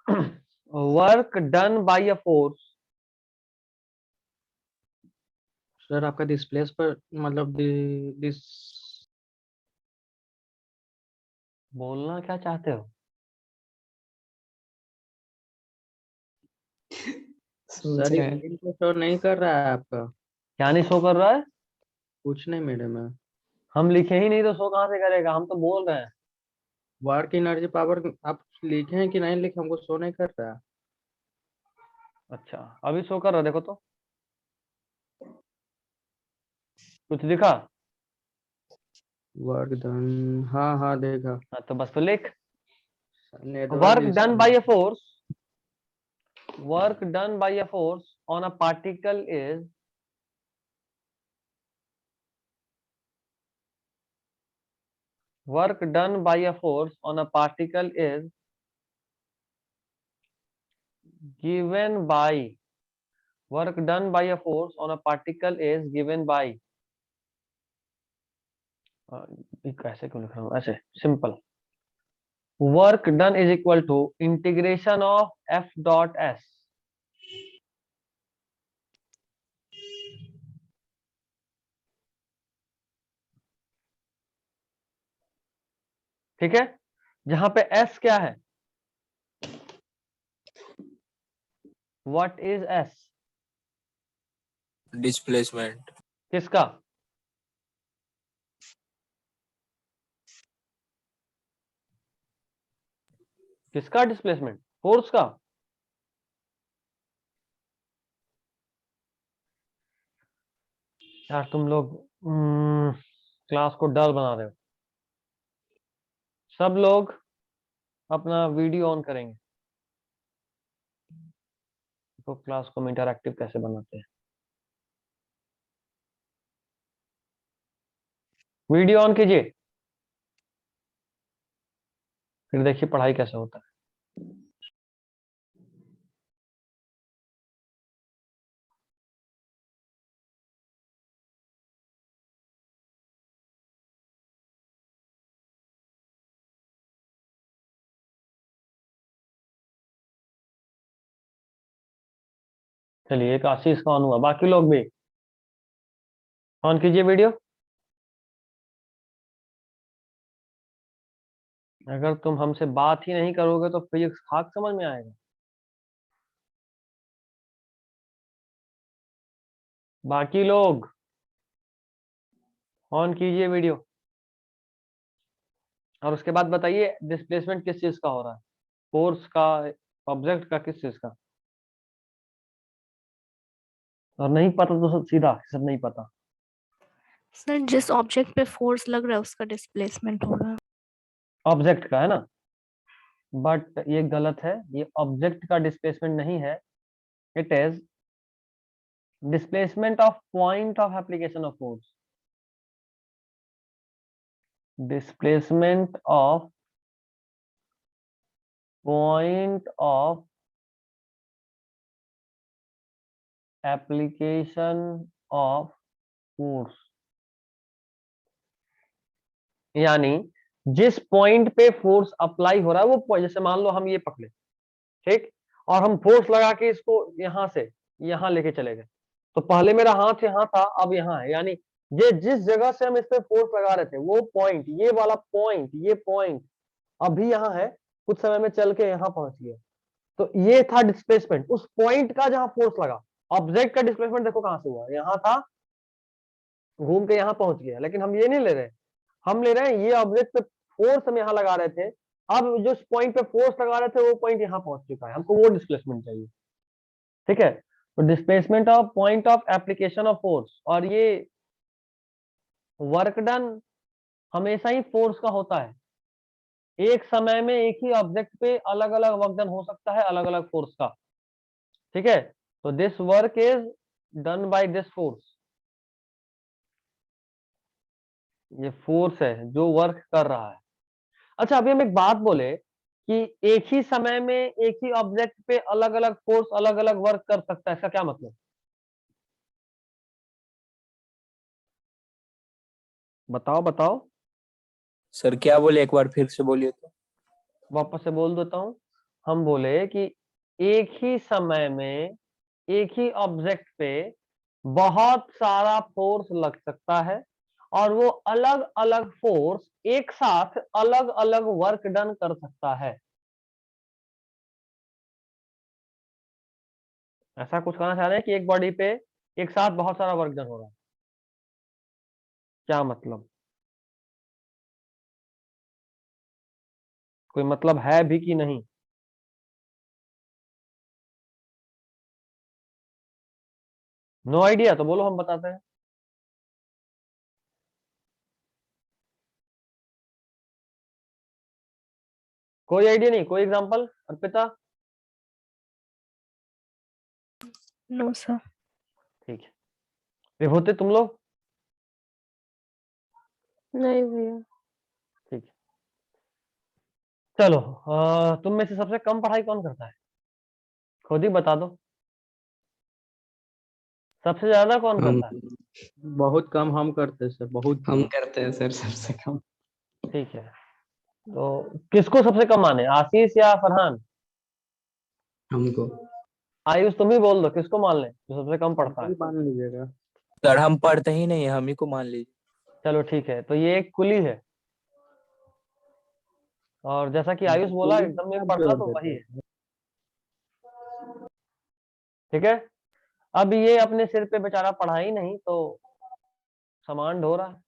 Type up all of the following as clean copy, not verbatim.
Work done bye a force. Sir आपका displace पर मतलब दिस बोलना क्या चाहते हो? सोच सर रहा है। स्क्रीन को शो नहीं कर रहा है आपका। क्या नहीं शो कर रहा है? कुछ नहीं मैडम है। हम लिखे ही नहीं तो शो कहाँ से करेगा? हम तो बोल रहे हैं। वर्क एनर्जी पावर आप लिखे हैं कि नहीं लिखे, हमको शो नहीं कर रहा है। अच्छा, अभी शो कर रहा है, देखो तो। कुछ दिखा? वर्क डन, हाँ हाँ देखा। हाँ, तो बस तो लिख। Network work done bye a force, work done by a force on a particle is work done by a force on a particle is given by work done by a force on a particle is given by कैसे क्यों लिख रहा हूँ ऐसे? Simple. Work done is equal to integration of F dot S. ठीक है, जहां पे एस क्या है? What is S? डिस्प्लेसमेंट। किसका? किसका डिस्प्लेसमेंट? फोर्स का। यार तुम लोग क्लास को डल बना रहे हो। सब लोग अपना वीडियो ऑन करेंगे तो क्लास को हम इंटरैक्टिव कैसे बनाते हैं। वीडियो ऑन कीजिए, फिर देखिए पढ़ाई कैसे होता है। चलिए, एक आशीष का ऑन हुआ, बाकी लोग भी ऑन कीजिए वीडियो। अगर तुम हमसे बात ही नहीं करोगे तो फिजिक्स खाक समझ में आएगा। बाकी लोग ऑन कीजिए वीडियो, और उसके बाद बताइए डिस्प्लेसमेंट किस चीज का हो रहा है, फोर्स का, ऑब्जेक्ट का, किस चीज का। और नहीं पता तो सब सीधा सब नहीं पता। सर जिस ऑब्जेक्ट पे फोर्स लग रहा है उसका डिस्प्लेसमेंट हो रहा है। ऑब्जेक्ट का है ना, बट ये गलत है। ये ऑब्जेक्ट का डिस्प्लेसमेंट नहीं है, it is displacement of point of application of force. Displacement of point of application of force, यानी जिस पॉइंट पे फोर्स अप्लाई हो रहा है वो जैसे मान लो हम ये पकड़े, ठीक, और हम फोर्स लगा के इसको यहां से यहां लेके चले गए, तो पहले मेरा हाथ यहाँ था, अब यहाँ है, यानी ये जिस जगह से हम इस पे फोर्स लगा रहे थे वो पॉइंट, ये वाला पॉइंट, ये पॉइंट अभी यहाँ है, कुछ समय में चल के यहाँ पहुंच गया। तो ये था डिस्प्लेसमेंट उस पॉइंट का जहां फोर्स लगा। ऑब्जेक्ट का डिस्प्लेसमेंट देखो कहां से हुआ, यहाँ था, घूम के यहाँ पहुंच गया, लेकिन हम ये नहीं ले रहे, हम ले रहे हैं ये ऑब्जेक्ट पे फोर्स हम यहाँ लगा रहे थे, अब जो पॉइंट पे फोर्स लगा रहे थे वो पॉइंट यहाँ पहुंच चुका है, हमको वो डिस्प्लेसमेंट चाहिए। ठीक है, तो displacement of point of application of force, और ये वर्क डन हमेशा ही फोर्स का होता है। एक समय में एक ही ऑब्जेक्ट पे अलग अलग वर्क डन हो सकता है अलग अलग फोर्स का। ठीक है, तो this work is done by this force, ये फोर्स है जो वर्क कर रहा है। अच्छा, अभी हम एक बात बोले कि एक ही समय में एक ही ऑब्जेक्ट पे अलग अलग फोर्स अलग अलग वर्क कर सकता है, इसका क्या मतलब? बताओ बताओ। सर क्या बोले, एक बार फिर से बोलिए तो। वापस से बोल देता हूं। हम बोले कि एक ही समय में एक ही ऑब्जेक्ट पे बहुत सारा फोर्स लग सकता है और वो अलग अलग फोर्स एक साथ अलग अलग वर्क डन कर सकता है। ऐसा कुछ कहना चाह रहे हैं कि एक बॉडी पे एक साथ बहुत सारा वर्क डन हो रहा है, क्या मतलब? कोई मतलब है भी कि नहीं? No idea? तो बोलो, हम बताते हैं। कोई आइडिया नहीं? कोई एग्जांपल अर्पिता? No sir. ठीक है। विभूति तुम लोग? नहीं भैया। ठीक है, चलो तुम में से सबसे कम पढ़ाई कौन करता है? खुद ही बता दो। सबसे ज्यादा कौन हम करता है? बहुत कम हम करते सर, बहुत हम करते हैं सर सबसे कम। ठीक है, तो किसको सबसे कम माने, आशीष या फरहान? हमको आयुष तुम ही बोल दो, किसको मान ले जो सबसे कम पढ़ता है? मान लीजिएगा। सर हम पढ़ते ही नहीं है, हम ही को मान लीजिए। चलो ठीक है, तो ये एक कुली है, और जैसा कि आयुष बोला एकदम में पढ़ता तो वही है। ठीक है, अब ये अपने सिर पे बेचारा पढ़ा ही नहीं तो सामान ढो रहा है।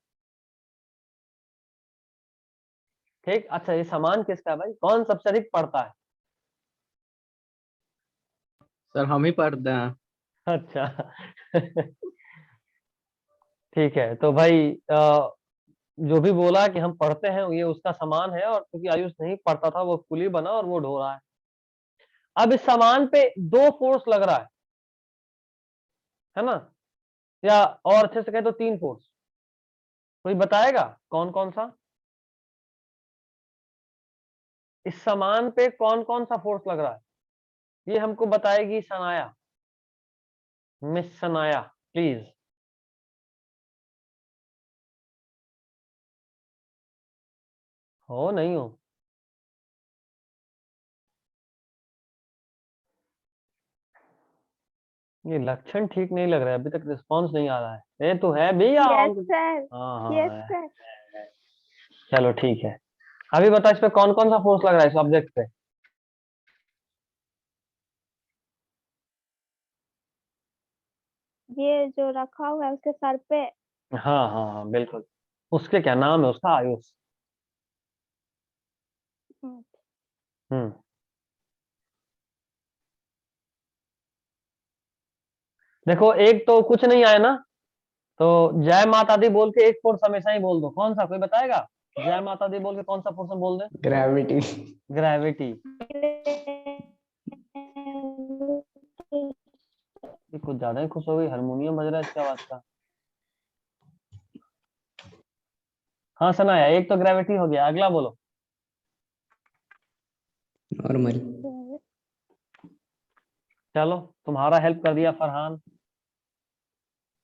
ठीक, अच्छा ये सामान किसका है भाई? कौन सबसे अधिक पढ़ता है? सर हम ही पढ़ते हैं। अच्छा ठीक है, तो भाई जो भी बोला कि हम पढ़ते हैं ये उसका सामान है, और क्योंकि आयुष नहीं पढ़ता था वो कुली बना और वो ढो रहा है। अब इस सामान पे दो फोर्स लग रहा है ना? या और अच्छे से कहे तो तीन फोर्स। कोई बताएगा कौन कौन सा? इस सामान पे कौन कौन सा फोर्स लग रहा है ये हमको बताएगी सनाया, मिस सनाया प्लीज। हो नहीं हो? ये लक्षण ठीक नहीं लग रहा है, अभी तक रिस्पांस नहीं आ रहा है। ये तो है भी या यस सर। हाँ हाँ यस है। सर। चलो ठीक है, अभी बता इस पे कौन कौन सा फोर्स लग रहा है इस ऑब्जेक्ट पे? ये जो रखा हुआ है उसके सर पे। हाँ हाँ हाँ बिल्कुल। उसके क्या नाम है उसका? आयुष। हम्म, हम्म, देखो एक तो कुछ नहीं आया ना, तो जय माता दी बोल के एक फोर्स हमेशा ही बोल दो। कौन सा, कोई बताएगा? जय माता दी बोल के कौन सा फोर्स हम बोल दें? ग्रेविटी। ग्रेविटी। ये कुछ ज्यादा ही खुश हो गई, हारमोनियम बज रहा है इसके आवाज का। हाँ सनाया, एक तो ग्रेविटी हो गया, अगला बोलो। नॉर्मल। चलो तुम्हारा हेल्प कर दिया फरहान,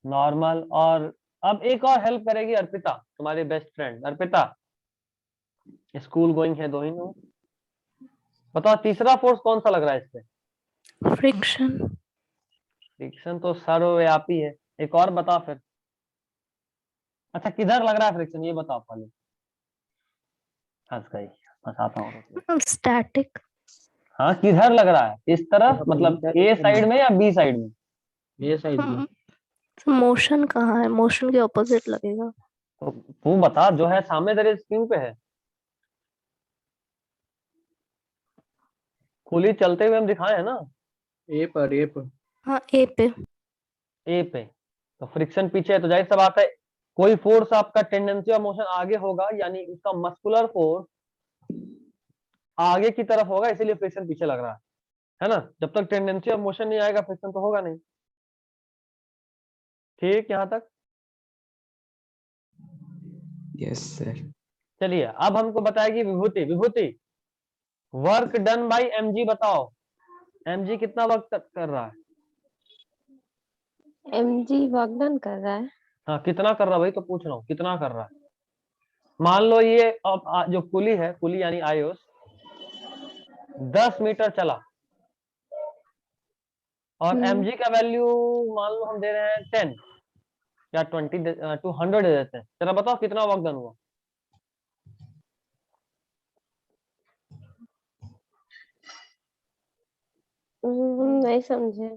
नॉर्मल। और अब एक और हेल्प करेगी अर्पिता, तुम्हारी best friend Arpita, school going है दोनों। बताओ तीसरा फोर्स कौन सा लग रहा है इस पे? फ्रिक्शन। फ्रिक्शन तो सर्वव्यापी है, एक और बता फिर। अच्छा किधर लग रहा है फ्रिक्शन ये बताओ पहले। हंस गई, हंसाता हूँ। स्टैटिक। हाँ किधर लग रहा है? इस तरफ मतलब ए साइड में या बी साइड में? ये साइड में। मोशन कहाँ है? मोशन के ऑपोजिट लगेगा। तो तू बता, जो है सामने तेरे स्क्रीन पे है। कुली चलते हुए हम दिखाए है ना? ए पर, ए पर। हाँ ए पे। ए पे, तो फ्रिक्शन पीछे है, तो जाहिर सा बात है कोई फोर्स आपका टेंडेंसी ऑफ मोशन आगे होगा, यानी उसका मस्कुलर फोर्स आगे की तरफ होगा, इसीलिए फ्रिक्शन पीछे लग रहा है ना? जब तक टेंडेंसी ऑफ मोशन नहीं आएगा फ्रिक्शन तो होगा नहीं। ठीक यहां तक? Yes sir. चलिए अब हमको बताएगी विभूति। विभूति, वर्क डन बाई mg बताओ, mg कितना वर्क कर रहा है? एमजी वागडन कर रहा है। हाँ कितना कर रहा है, भाई तो पूछ रहा हूँ कितना कर रहा है। मान लो ये अब जो कुली है, कुली यानी आयुष, 10 मीटर चला और हम्म। mg का वैल्यू मान लो हम दे रहे हैं 10 या 200 दे देते हैं। जरा बताओ कितना वर्क डन हुआ। नहीं समझे।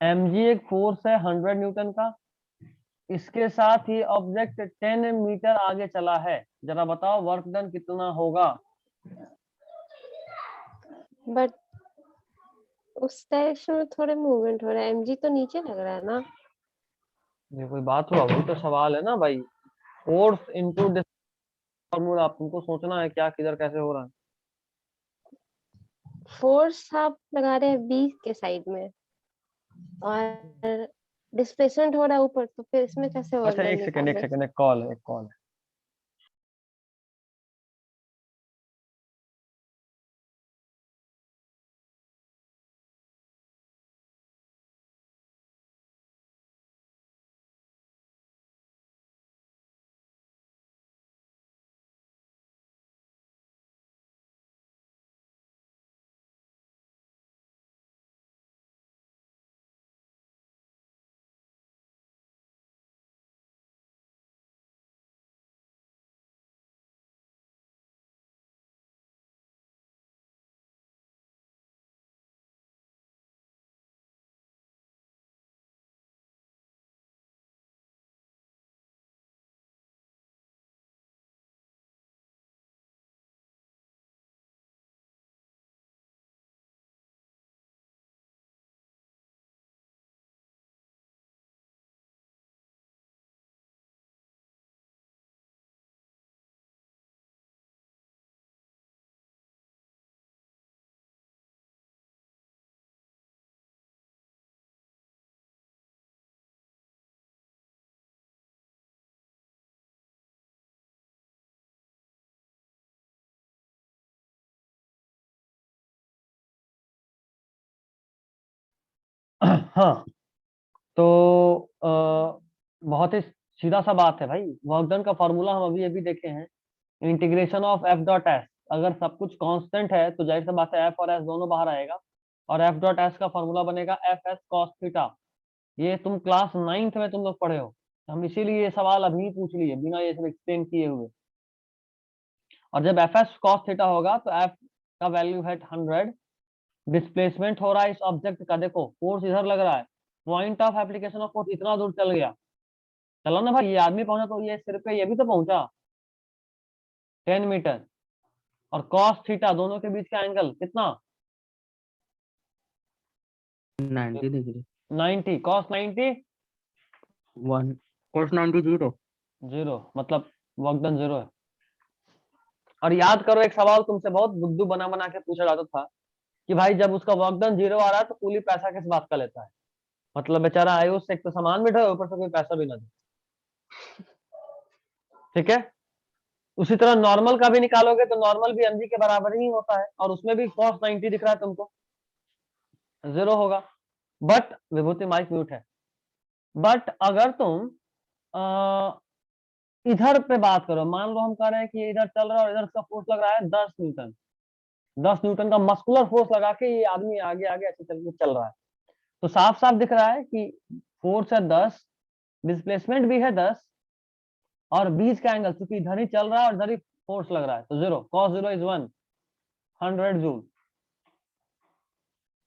mg एक फोर्स है 100 न्यूटन का, इसके साथ ही ऑब्जेक्ट 10 मीटर आगे चला है। जरा बताओ वर्क डन कितना होगा। बट उस डायरेक्शन में थोड़े मूवमेंट हो रहा है, एमजी तो नीचे लग रहा है ना। ये कोई बात हुआ? वही तो सवाल है ना भाई, फोर्स इनटू फॉर्मूला। तुमको सोचना है क्या किधर कैसे हो रहा है। फोर्स आप लगा रहे हैं बी के साइड में और डिस्प्लेसमेंट हो रहा है ऊपर, तो फिर इसमें कैसे वर्क अच्छा डन एक सेकंड निकाल रहे हैं? एक कॉल है, एक कॉल है। हाँ तो बहुत ही सीधा सा बात है भाई। वर्क डन का फॉर्मूला हम अभी अभी देखे हैं, integration of F dot S. अगर सब कुछ कांस्टेंट है तो जाहिर सी बात है एफ और एस दोनों बाहर आएगा, और एफ डॉट एस का फॉर्मूला बनेगा एफ एस कॉस थीटा। ये तुम क्लास 9th में तुम लोग पढ़े हो, हम इसीलिए ये सवाल अभी पूछ लिए बिना ये सब एक्सप्लेन किए हुए। और जब एफ एस कॉस थीटा होगा तो एफ का वैल्यू है 100, डिस्प्लेसमेंट हो रहा है इस ऑब्जेक्ट का, देखो फोर्स इधर लग रहा है, point of application of force इतना दूर चल गया। चलो ना भाई, ये आदमी पहुंचा तो ये सिर पे ये भी तो पहुंचा 10 मीटर। और कॉस थीटा दोनों के बीच का एंगल कितना? 90 डिग्री 90। Cos 90 1 cos 90 0। 0, मतलब वर्क डन 0 है। और याद करो एक सवाल तुमसे बहुत बुद्धू बना बना के पूछा जाता था कि भाई जब उसका वर्क डन 0 आ रहा है तो कूली पैसा किस बात का लेता है। मतलब बेचारा आयुष से एक तो सामान भी ढोए, ऊपर से कोई पैसा भी ना दे। ठीक है, उसी तरह नॉर्मल का भी निकालोगे तो नॉर्मल भी mg के बराबर ही होता है, और उसमें भी cos 90 दिख रहा है तुमको, 0 होगा। बट विभूति माइक म्यूट है। बट अगर तुम इधर पे बात करो, मान लो हम कह रहे हैं कि ये इधर चल रहा है और इधर उसका फोर्स लग रहा है 10 न्यूटन, 10 न्यूटन का मस्कुलर फोर्स लगा के ये आदमी आगे आगे ऐसे चल रहा है, तो साफ साफ दिख रहा है कि फोर्स है 10, डिस्प्लेसमेंट भी है 10, और बीच का एंगल क्योंकि इधर ही चल रहा है और इधर ही फोर्स लग रहा है तो 0, cos 0 इज 1, 100 जूल।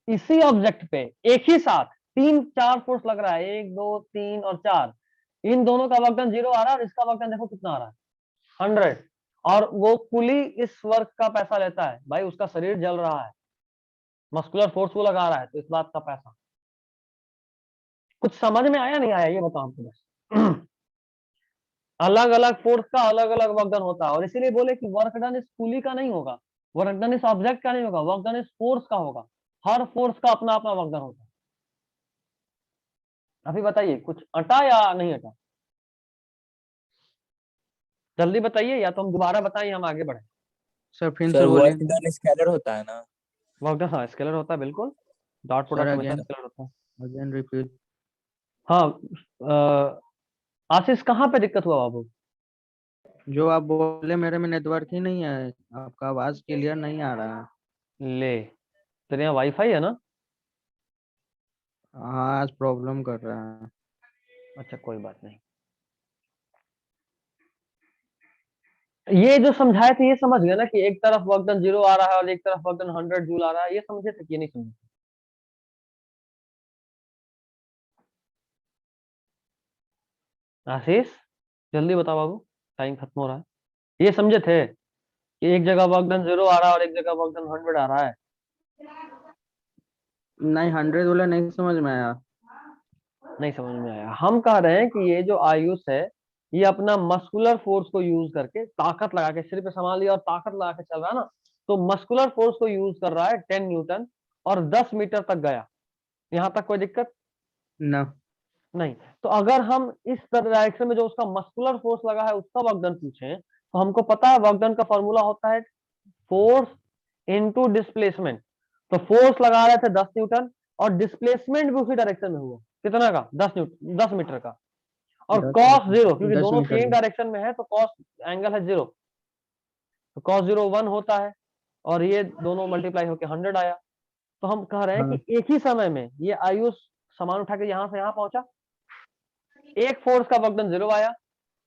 इसी ऑब्जेक्ट पे एक ही साथ 3-4 फोर्स लग रहा है, 1 2 3 और 4, इन दोनों का वर्क डन 0 आ रहा है और इसका वर्क डन देखो कितना आ रहा है 100। और वो कुली इस वर्क का पैसा लेता है भाई, उसका शरीर जल रहा है, मस्कुलर फोर्स वो लगा रहा है, तो इस बात का पैसा। कुछ समझ में आया नहीं आया ये बताओ हमको बस। अलग अलग फोर्स का अलग अलग वर्क डन होता है, और इसीलिए बोले कि वर्क डन इस कुली का नहीं होगा, वर्क डन इस ऑब्जेक्ट का नहीं होगा, वर्क डन इस फोर्स का होगा। हर फोर्स का अपना अपना वर्क डन होता है। अभी बताइए कुछ अटा या नहीं अटा, जल्दी बताइए, या तो हम दोबारा बताइए हम आगे बढ़े। सर फिर से सर बोलिए। वर्क डन स्केलर होता है ना? वर्क डन हाँ स्केलर होता है बिल्कुल, डॉट सर प्रोडक्ट हमेशा अगेन स्केलर होता है। Again repeat. हाँ आशीष कहाँ पे दिक्कत हुआ बाबू? जो आप बोले मेरे में नेटवर्क ही नहीं है, आपका आवाज क्लियर नहीं आ रहा है। ले, तेरे यहाँ वाईफाई है ना? हाँ, आज प्रॉब्लम कर रहा है। अच्छा कोई बात नहीं। ये जो समझाए थे ये समझ गए ना कि एक तरफ वर्क डन 0 आ रहा है और एक तरफ वर्क डन 100 जूल आ रहा है, ये समझे थे कि ये नहीं समझे? आशीष जल्दी बताओ बाबू, टाइम खत्म हो रहा है। ये समझे थे कि एक जगह वर्क डन 0 आ रहा है और एक जगह वर्क डन 100 आ रहा है? नहीं, 100 वाला नहीं समझ में आया। नहीं समझ में आया। हम कह रहे हैं कि ये जो आयुष है ये अपना मस्कुलर फोर्स को यूज करके ताकत लगा के सिर पे संभाल लिया और ताकत लगा के चल रहा है ना, तो मस्कुलर फोर्स को यूज कर रहा है 10 न्यूटन और 10 मीटर तक गया। यहाँ तक कोई दिक्कत ना, नहीं। तो अगर हम इस डायरेक्शन में जो उसका मस्कुलर फोर्स लगा है उसका वर्क डन पूछे तो हमको पता है वर्क डन का फॉर्मूला होता है फोर्स इनटू डिस्प्लेसमेंट। तो फोर्स लगा रहे थे 10 न्यूटन और डिस्प्लेसमेंट भी उसी डायरेक्शन में हुआ, कितना का? 10 मीटर का। और 10 कॉस मीटर, जीरो, क्योंकि 10 दोनों मीटर सेम में। डायरेक्शन में है तो कॉस एंगल है 0, तो कॉस 0 1 होता है और ये दोनों मल्टीप्लाई होकर 100 आया। तो हम कह रहे हैं हाँ, कि एक ही समय में ये आयुष सामान उठा के यहां से यहां पहुंचा, एक फोर्स का वर्क डन 0 आया,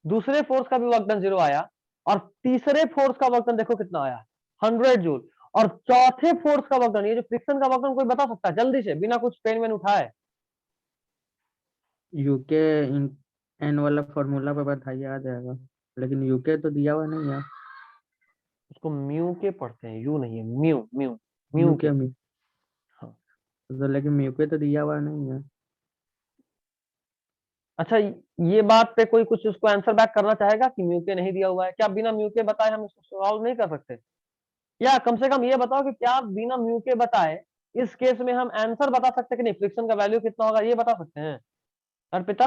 दूसरे फोर्स का भी वर्क डन 0 आया और तीसरे फोर्स का वर्क डन देखो कितना आया, 100 जूल। और चौथे फोर्स का वर्क डन, ये जो फ्रिक्शन का वर्क डन कोई बता सकता है जल्दी से बिना कुछ पेन वेन उठाए? यूके एन वाला फॉर्मूला पे बताइए, आ जाएगा। लेकिन यूके तो दिया हुआ नहीं है। उसको म्यू के पढ़ते हैं, यू नहीं है, म्यू म्यू म्यू के। यूके में हाँ। तो, लेकिन यूके तो दिया हुआ नहीं है। अच्छा, ये बात पे कोई कुछ उसको आंसर बैक करना चाहेगा कि म्यू के नहीं दिया हुआ है? क्या बिना म्यू के बताए हम इसको सॉल्व नहीं कर सकते? या कम से कम ये बताओ कि क्या बिना म्यू के बताए इस केस में हम आंसर बता सकते हैं कि नहीं, फ्रिक्शन का वैल्यू कितना होगा ये बता सकते हैं अर्पिता?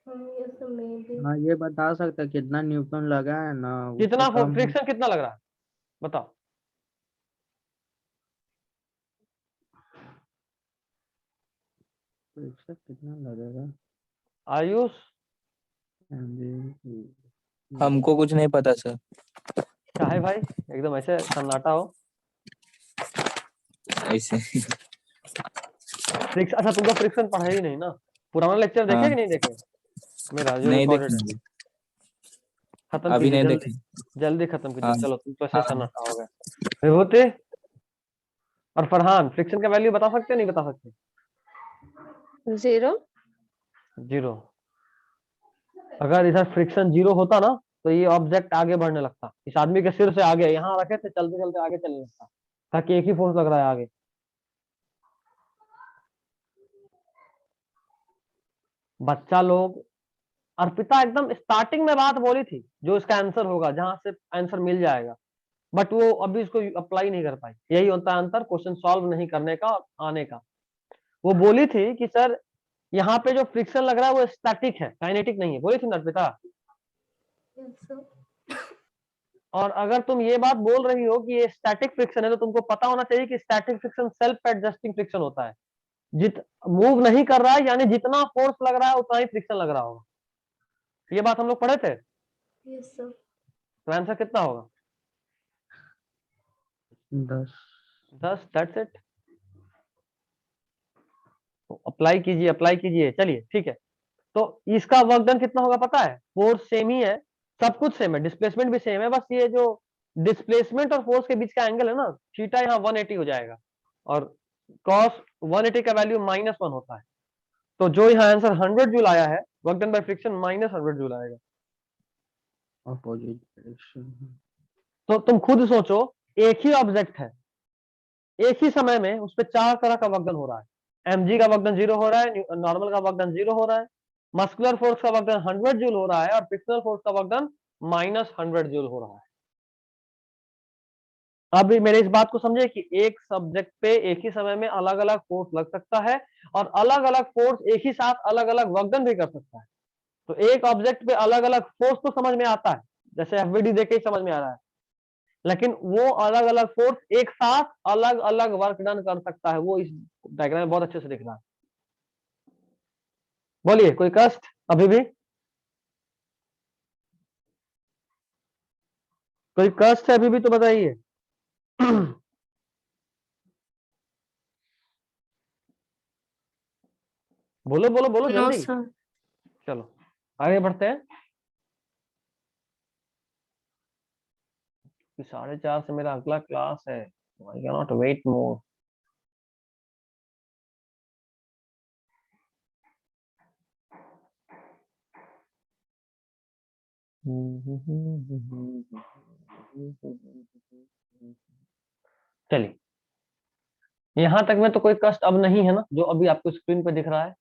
हाँ, ये बता सकता है कितना न्यूटन लगा है ना, उससे कितना कम। फ्रिक्शन कितना लग रहा है बताओ? फ्रिक्शन कितना लगेगा? आयुष हमको कुछ नहीं पता सर। क्या है भाई, एकदम ऐसे सन्नाटा हो। ऐसे फ्रिक्शन, अच्छा तुमको फ्रिक्शन पढ़ा ही नहीं ना? पुराना लेक्चर देखे हाँ, कि नहीं देखे मेरा जो नहीं रिकॉर्डेड है? देखेंगे, खत्म अभी कीजिए नहीं जल्दी, देखेंगे। जल्दी खत्म कीजिए। हाँ चलो तुम तो ऐसे हाँ, सन्नाटा हो गए। विभूति और फरहान फ्रिक्शन का वैल्यू बता सकते नहीं बता सकते? 0। 0। अगर इधर फ्रिक्शन 0 होता ना तो ये ऑब्जेक्ट आगे बढ़ने लगता, इस आदमी के सिर से आगे यहाँ रखे थे, चलते चलते आगे चलने लगता, ताकि एक ही फोर्स लग रहा है आगे। बच्चा लोग, अर्पिता एकदम स्टार्टिंग में बात बोली थी जो इसका आंसर होगा, जहां से आंसर मिल जाएगा, बट वो अभी इसको अप्लाई नहीं कर पाई। यही होता है अंतर क्वेश्चन सॉल्व नहीं करने का और आने का। वो बोली थी कि सर यहाँ पे जो फ्रिक्शन लग रहा है वो स्टैटिक है, काइनेटिक नहीं है, बोली थी ना अर्पिता? और अगर तुम ये बात बोल रही हो कि ये स्टैटिक फ्रिक्शन है तो तुमको पता होना चाहिए कि static friction self adjusting friction होता है। जित मूव नहीं कर रहा है यानी जितना फोर्स लग रहा है उतना ही फ्रिक्शन लग रहा होगा। ये बात हम लोग पढ़े थे। तो आंसर कितना होगा? 10। 10, दैट्स इट। अप्लाई कीजिए अप्लाई कीजिए, चलिए ठीक है। तो इसका वर्क डन कितना होगा पता है? फोर्स सेम ही है, सब कुछ सेम है, डिस्प्लेसमेंट भी सेम है, बस ये जो डिस्प्लेसमेंट और फोर्स के बीच का एंगल है ना, थीटा यहाँ 180 हो जाएगा और कॉस 180 का वैल्यू -1 होता है। तो जो यहाँ आंसर 100 जूल आया है, work done by friction -100 joule आएगा। Opposite direction. तो तुम खुद सोचो, एक ही ऑब्जेक्ट है, एक ही समय में उस पर 4 तरह का वर्क डन हो रहा है। mg का वर्क डन 0 हो रहा है, नॉर्मल का वर्क डन 0 हो रहा है, मस्कुलर फोर्स का वर्क डन 100 जूल हो रहा है और फ्रिक्शनल फोर्स का वर्क डन -100 जूल हो रहा है। अब मेरे इस बात को समझे कि एक सब्जेक्ट पे एक ही समय में अलग अलग फोर्स लग सकता है और अलग अलग फोर्स एक ही साथ अलग अलग वर्क डन भी कर सकता है। तो एक ऑब्जेक्ट पे अलग अलग फोर्स तो समझ में आता है, जैसे एफवीडी देख के ही समझ में आ रहा है, लेकिन वो अलग अलग फोर्स एक साथ अलग अलग वर्क डन कर सकता है, वो इस डायग्राम में बहुत अच्छे से दिख रहा है। बोलिए कोई कष्ट अभी भी? कोई कष्ट है अभी भी तो बताइए। बोलो बोलो बोलो No, जल्दी। sir. चलो आगे बढ़ते हैं। 4:30 से मेरा अगला क्लास है, आई कैन नॉट वेट मोर। चलिए, यहां तक में तो कोई कष्ट अब नहीं है ना, जो अभी आपको स्क्रीन पे दिख रहा है।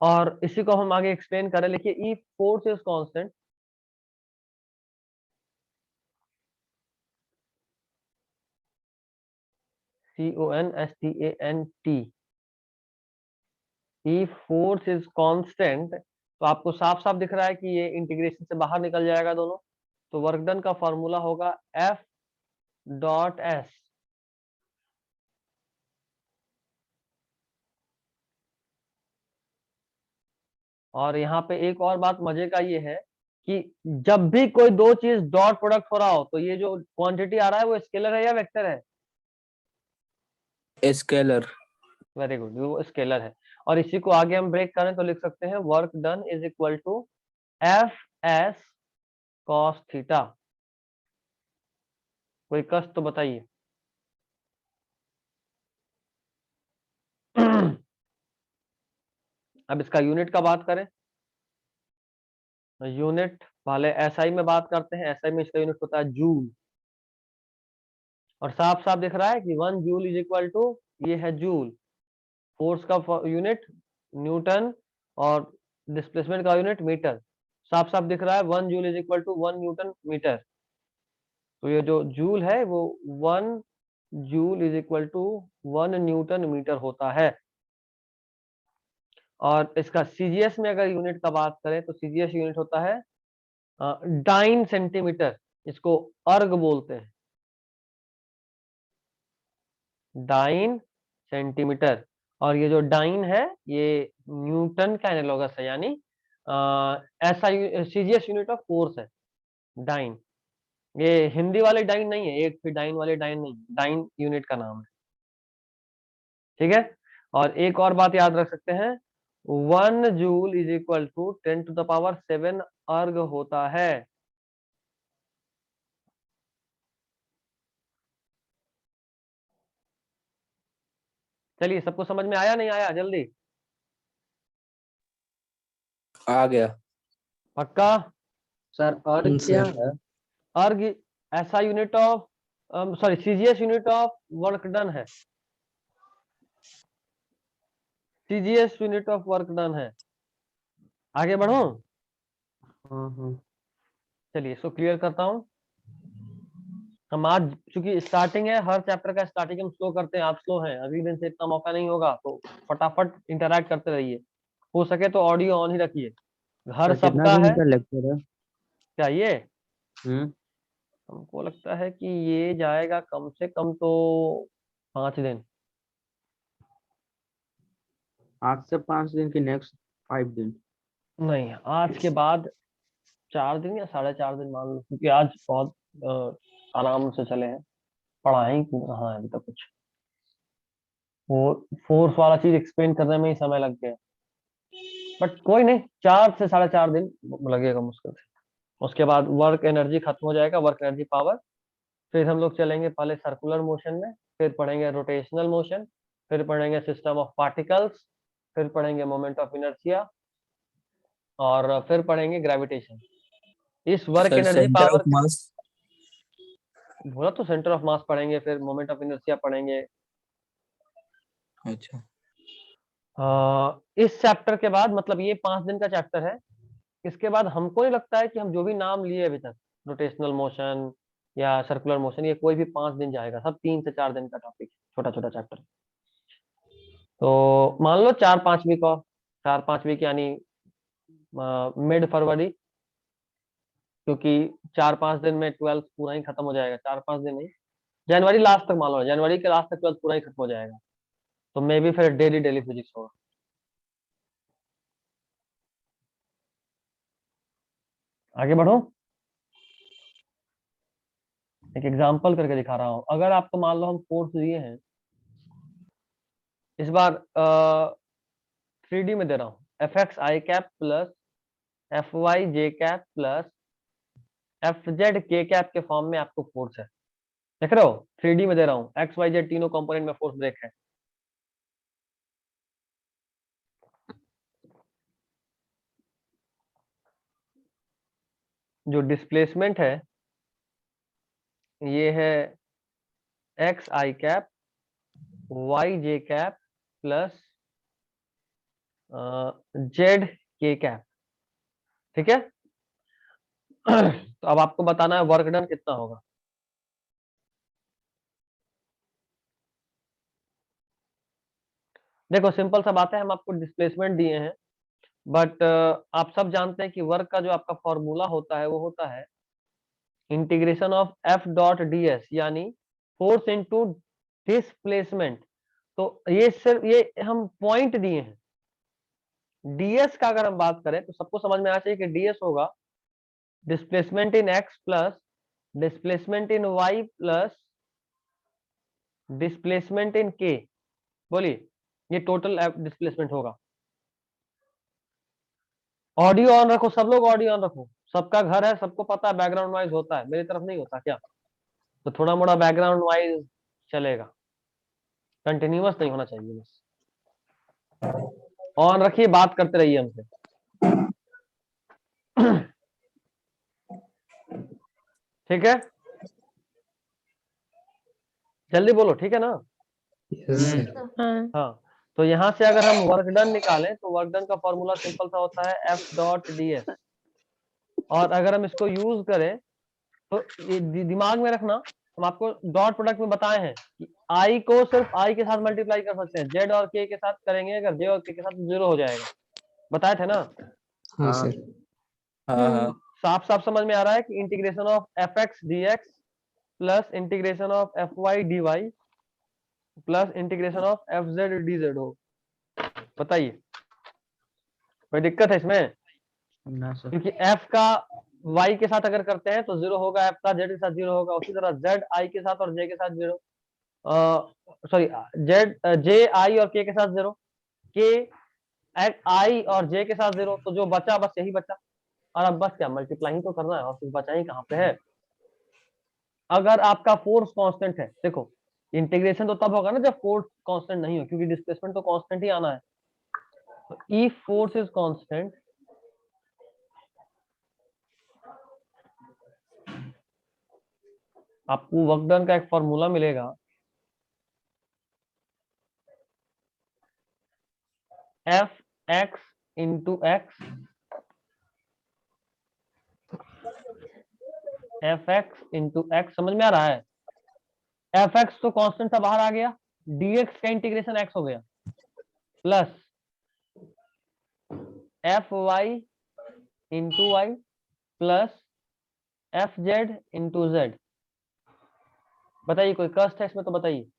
और इसी को हम आगे एक्सप्लेन करें। लिखिए, if force is constant, CONSTANT, if force is constant, तो आपको साफ साफ दिख रहा है कि ये इंटीग्रेशन से बाहर निकल जाएगा दोनों। तो वर्क डन का फॉर्मूला होगा F.S। और यहाँ पे एक और बात मजे का ये है कि जब भी कोई दो चीज डॉट प्रोडक्ट हो रहा हो, तो ये जो क्वांटिटी आ रहा है वो स्केलर है या वेक्टर है? स्केलर। वेरी गुड, वो स्केलर है। और इसी को आगे हम ब्रेक करें तो लिख सकते हैं work done is equal to F.S cos थीटा। कोई कष्ट तो बताइए। अब इसका यूनिट का बात करें, यूनिट पहले एसआई में बात करते हैं। एसआई में इसका यूनिट होता है जूल। और साफ साफ दिख रहा है कि 1 जूल इज इक्वल टू, ये है जूल। फोर्स का यूनिट न्यूटन और डिस्प्लेसमेंट का यूनिट मीटर। साफ साफ दिख रहा है 1 joule is equal to 1 newton metre. तो ये जो जूल है वो 1 joule is equal to 1 newton metre होता है। और इसका सीजीएस में अगर यूनिट का बात करें तो सीजीएस यूनिट होता है डाइन सेंटीमीटर। इसको अर्ग बोलते हैं, डाइन सेंटीमीटर। और ये जो डाइन है ये न्यूटन का एनालॉगस है, यानी ऐसा सीजीएस यूनिट ऑफ फोर्स है डाइन। ये हिंदी वाले डाइन नहीं है, एक फिर डाइन वाले डाइन नहीं, डाइन यूनिट का नाम है। ठीक है। और एक और बात याद रख सकते हैं, 1 जूल इज इक्वल टू 10⁻7 अर्ग होता है। चलिए, सबको समझ में आया नहीं आया जल्दी? आ गया। पक्का? सर और क्या सर। है? अर्ग ऐसा unit of, sorry, CGS unit of work done है। CGS unit of work done है। आगे बढ़ो। हाँ। चलिए, इसको क्लियर करता हूं। हम आज चूंकि स्टार्टिंग है, हर चैप्टर का स्टार्टिंग हम स्लो करते हैं। आप स्लो हैं, अगले दिन से इतना मौका नहीं होगा, तो फटाफट इंटरैक्ट करते रहिए। हो सके तो ऑडियो ऑन ही रखिए। हर सर कितना सप्ताह दिन है। का लेक्चर है? क्या ये? हम्म। हमको लगता है कि ये जाएगा कम से कम तो 5 दिन। आज से 5 दिन की नेक्स्ट 5 दिन? नहीं, आज के बाद 4 दिन या 4.5 दिन मान लो, क्योंकि आज बहुत आराम से चले हैं। पढ़ाई हाँ अभी तक कुछ वो फोर्स वाला चीज एक्सप्लेन करने में ही समय लग गया। बट कोई नहीं, 4 से 4.5 दिन लगेगा मुश्किल से। उसके बाद वर्क एनर्जी खत्म हो जाएगा, वर्क एनर्जी पावर। फिर हम लोग चलेंगे पहले सर्कुलर मोशन में, फिर पढ़ेंगे रोटेशनल मोशन, फिर पढ़ेंगे सिस्टम ऑफ पार्टिकल्स, फिर पढ़ेंगे मोमेंट ऑफ इनर्शिया, और फिर पढ़ेंगे ग्रेविटेशन। इस work sir energy centre of power, mass. बोला तो सेंटर ऑफ मास पढ़ेंगे, फिर मोमेंट ऑफ इनर्शिया पढ़ेंगे। अच्छा। इस चैप्टर के बाद, मतलब ये 5 दिन का चैप्टर है। इसके बाद हमको नहीं लगता है कि हम जो भी नाम लिए अभी तक, रोटेशनल मोशन या सर्कुलर मोशन, ये कोई भी 5 दिन जाएगा। सब 3 से 4 दिन का टॉपिक, छोटा छोटा चैप्टर। तो मान लो 4-5 वीक और, 4-5 वीक यानी मिड फरवरी, क्योंकि 4-5 दिन में 12th पूरा ही खत्म हो जाएगा। 4-5 दिन नहीं, जनवरी लास्ट तक मान लो, जनवरी के लास्ट तक 12th पूरा ही खत्म हो जाएगा। तो मे भी फिर डेली डेली फिजिक्स होगा। आगे बढ़ो। एक एग्जांपल करके दिखा रहा हूं। अगर आपको मान लो हम फोर्स दिए हैं, इस बार 3D में दे रहा हूँ, एफ एक्स आई कैप प्लस एफ वाई जे कैप प्लस एफ जेड के कैप के फॉर्म में आपको फोर्स है, देख रहे हो? 3D में दे रहा हूँ, एक्स वाई जेड तीनों कंपोनेंट में फोर्स ब्रेक है। जो डिस्प्लेसमेंट है ये है एक्स आई कैप वाई जे कैप प्लस जेड के कैप, ठीक है? तो अब आपको बताना है वर्क डन कितना होगा। देखो सिंपल सा बात है, हम आपको डिस्प्लेसमेंट दिए हैं, बट आप सब जानते हैं कि वर्क का जो आपका फॉर्मूला होता है वो होता है integration of F dot d S, यानी फोर्स इनटू डिस्प्लेसमेंट। तो ये सिर्फ ये हम पॉइंट दिए हैं। डीएस का अगर हम बात करें तो सबको समझ में आना चाहिए कि डीएस होगा displacement in x plus displacement in y plus displacement in k. बोलिए, ये टोटल डिस्प्लेसमेंट होगा। ऑडियो ऑन रखो, सब लोग ऑडियो ऑन रखो, सबका घर है, सबको पता है बैकग्राउंड नॉइज होता है, मेरी तरफ नहीं होता क्या? तो थोड़ा मोड़ा बैकग्राउंड नॉइज चलेगा, कंटिन्यूअस नहीं होना चाहिए, बस ऑन रखिए, बात करते रहिए हमसे। ठीक है, जल्दी बोलो, ठीक है ना? Yes sir. हाँ हाँ, तो यहाँ से अगर हम वर्क डन निकालें तो वर्क डन का फॉर्मूला सिंपल सा होता है एफ डॉट डी एस। और अगर हम इसको यूज करें तो ये दिमाग में रखना, हम आपको डॉट प्रोडक्ट में बताए हैं कि आई को सिर्फ आई के साथ मल्टीप्लाई कर सकते हैं, जेड और के साथ करेंगे अगर जे और के साथ 0 हो जाएगा, बताए थे ना? हाँ हाँ। सर। हाँ हाँ साफ साफ समझ में आ रहा है कि integration of F x d x plus integration of F y d y plus integration of F z d z हो। बताइए, कोई दिक्कत है इसमें? ना सर। क्योंकि f का y के साथ अगर करते हैं तो 0 होगा, f का z के साथ 0 होगा, उसी तरह z i के साथ और j के साथ 0, सॉरी z j i और k के साथ 0, k i और j के साथ 0, तो जो बचा बस यही बचा। और अब बस क्या मल्टीप्लाई ही तो करना है, और कुछ बचा ही कहाँ पे है? अगर आपका फोर्स कांस्टेंट है, देखो इंटीग्रेशन तो तब होगा ना जब फोर्स कांस्टेंट नहीं हो, क्योंकि डिस्प्लेसमेंट तो कांस्टेंट ही आना है। तो इफ फोर्स इज कांस्टेंट आपको वर्क डन का एक फॉर्मूला मिलेगा, F x into x F x into x, समझ में आ रहा है? एफ एक्स तो कांस्टेंट था, बाहर आ गया, डीएक्स का इंटीग्रेशन एक्स हो गया, plus F y into y plus F z into z. बताइए, कोई कष्ट है इसमें तो बताइए।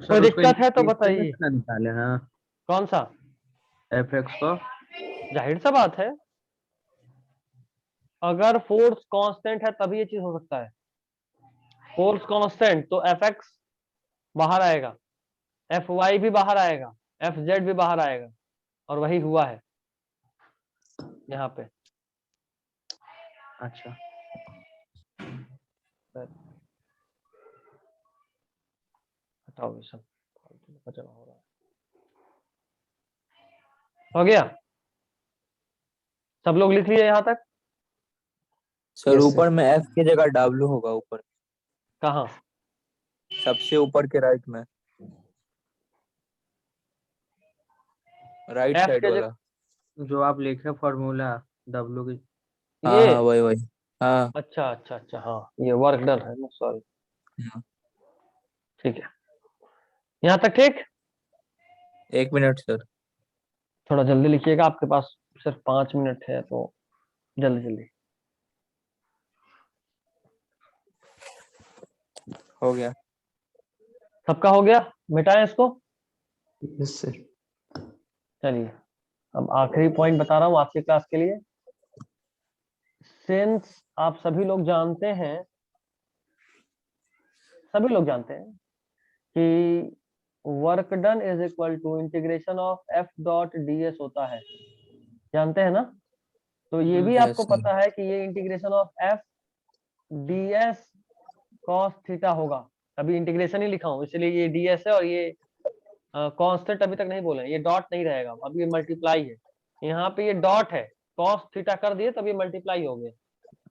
कोई दिक्कत है तो बताइए। निकाले हाँ कौन सा? एफ एक्स को। जाहिर सा बात है, अगर फोर्स कांस्टेंट है तभी ये चीज हो सकता है। फोर्स कांस्टेंट तो एफ एक्स बाहर आएगा, एफ वाई भी बाहर आएगा, एफ जेड भी बाहर आएगा, और वही हुआ है यहाँ पे। अच्छा हटाओ ये सब, बचा हो रहा है। हो गया? सब लोग लिख लिए यहाँ तक? सर। Yes, ऊपर sir. में F की जगह W होगा, ऊपर कहाँ? सबसे ऊपर के राइट में, राइट F साइड के वाला। जो आप लिखे फॉर्मूला डब्ल्यू की। हाँ ये हाँ वही वही। हाँ अच्छा अच्छा अच्छा, हाँ ये वर्क डन है ना, सॉरी। हाँ। ठीक है, यहाँ तक ठीक? 1 मिनट सर। थोड़ा जल्दी लिखिएगा, आपके पास सिर्फ 5 मिनट है, तो जल्दी जल्दी। हो गया। सबका हो गया? मिटाएं इसको, यस सर। चलिए। अब आखिरी पॉइंट बता रहा हूँ आज की क्लास के लिए। सिंस आप सभी लोग जानते हैं कि work done is equal to integration of F dot d s होता है, जानते हैं ना? तो ये भी Yes, आपको sir. पता है कि ये integration of F d s cos theta होगा। अभी इंटीग्रेशन ही लिखा हूं इसलिए ये डी एस है और ये कांस्टेंट अभी तक नहीं बोले, ये डॉट नहीं रहेगा, अभी ये मल्टीप्लाई है। यहाँ पे ये डॉट है, कॉस थीटा कर दिए तब ये मल्टीप्लाई हो गया,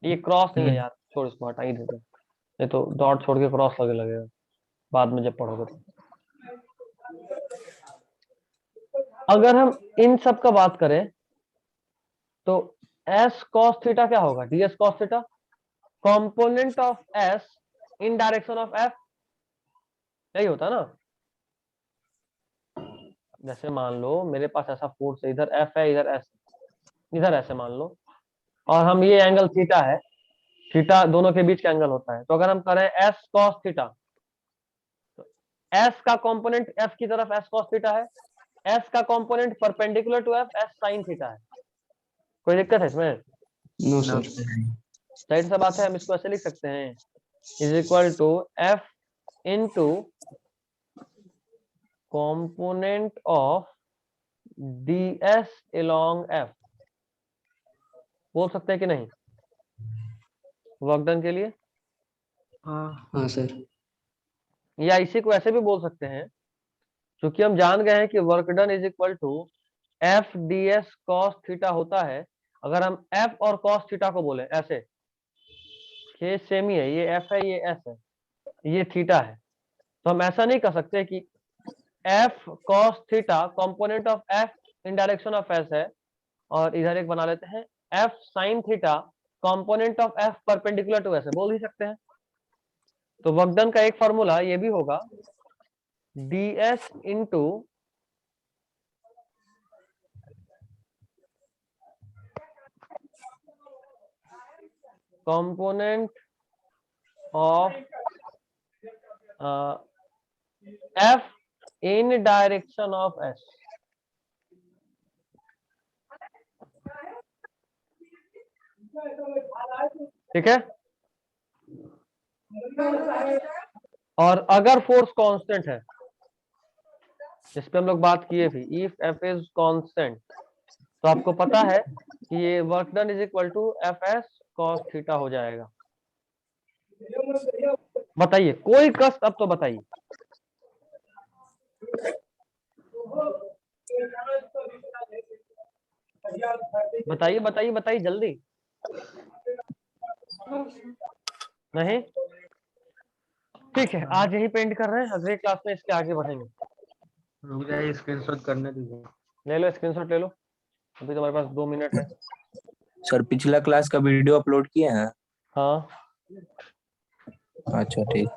ये क्रॉस नहीं है यार, छोड़ इसको हटा ही देते, नहीं तो डॉट छोड़ के क्रॉस लगे लगेगा बाद में जब पढ़ोगे तो। अगर हम इन सब का बात करें तो एस कॉस थीटा क्या होगा? D s cos theta, component of S in direction of F, यही होता ना। जैसे मान लो मेरे पास ऐसा फोर्स है, इधर एफ है, इधर एस, इधर ऐसे मान लो, और हम ये एंगल थीटा है, थीटा दोनों के बीच का एंगल होता है। तो अगर हम करें एस कॉस थीटा, तो एस का कंपोनेंट एफ की तरफ एस कॉस थीटा है, एस का component perpendicular to F s sine theta है। कोई दिक्कत है इसमें? No No, sir. sir. Side से बात है, हम इसको ऐसे लिख सकते हैं, is equal to F into component of d s along F, बोल सकते हैं कि नहीं वर्क डन के लिए? हाँ हाँ सर। या इसी को ऐसे भी बोल सकते हैं, क्योंकि हम जान गए हैं कि work done is equal to F d s cos theta होता है। अगर हम एफ और कॉस थीटा को बोले ऐसे, ये सेम ही है, ये एफ है, ये एस है, ये थीटा है, तो हम ऐसा नहीं कर सकते कि F cos theta component of F in direction of s है, और इधर एक बना लेते हैं F sine theta component of F perpendicular to s है, बोल ही सकते हैं। तो वर्क डन का एक फॉर्मूला ये भी होगा, D S into component of f in direction of s। ठीक है? और अगर फोर्स कांस्टेंट है, जिस पे हम लोग बात किए थे, इफ एफ इज कांस्टेंट, तो आपको पता है कि ये work done is equal to F s cos theta हो जाएगा। बताइए, कोई कष्ट अब तो बताइए। बताइए बताइए बताइए जल्दी। नहीं? ठीक है, आज यही पेंट कर रहे हैं, अगले क्लास में इसके आगे बढ़ेंगे। रुक जाइए, स्क्रीनशॉट करने दीजिए। ले लो स्क्रीनशॉट ले लो, अभी तुम्हारे पास 2 मिनट है। सर पिछला क्लास का वीडियो अपलोड किए हैं? हाँ, अच्छा ठीक।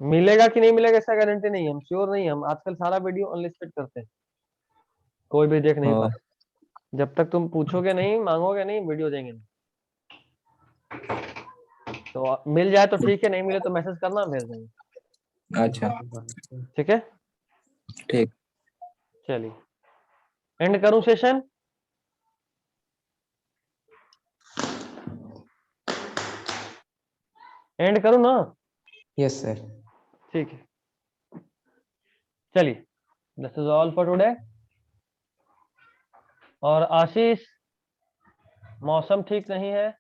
मिलेगा कि नहीं मिलेगा इसका गारंटी नहीं है, हम श्योर नहीं है। हम आजकल सारा वीडियो अनलिस्टेड करते हैं, कोई भी देख नहीं हाँ। पाए। जब तक तुम पूछोगे नहीं, मांगोगे नहीं, वीडियो देंगे नहीं। तो मिल जाए तो ठीक है, नहीं मिले तो मैसेज करना, भेज देंगे। अच्छा ठीक है, ठीक। चलिए एंड करूं सेशन? एंड करूं ना? Yes sir. ठीक है, चलिए, this is all for today. और आशीष, मौसम ठीक नहीं है,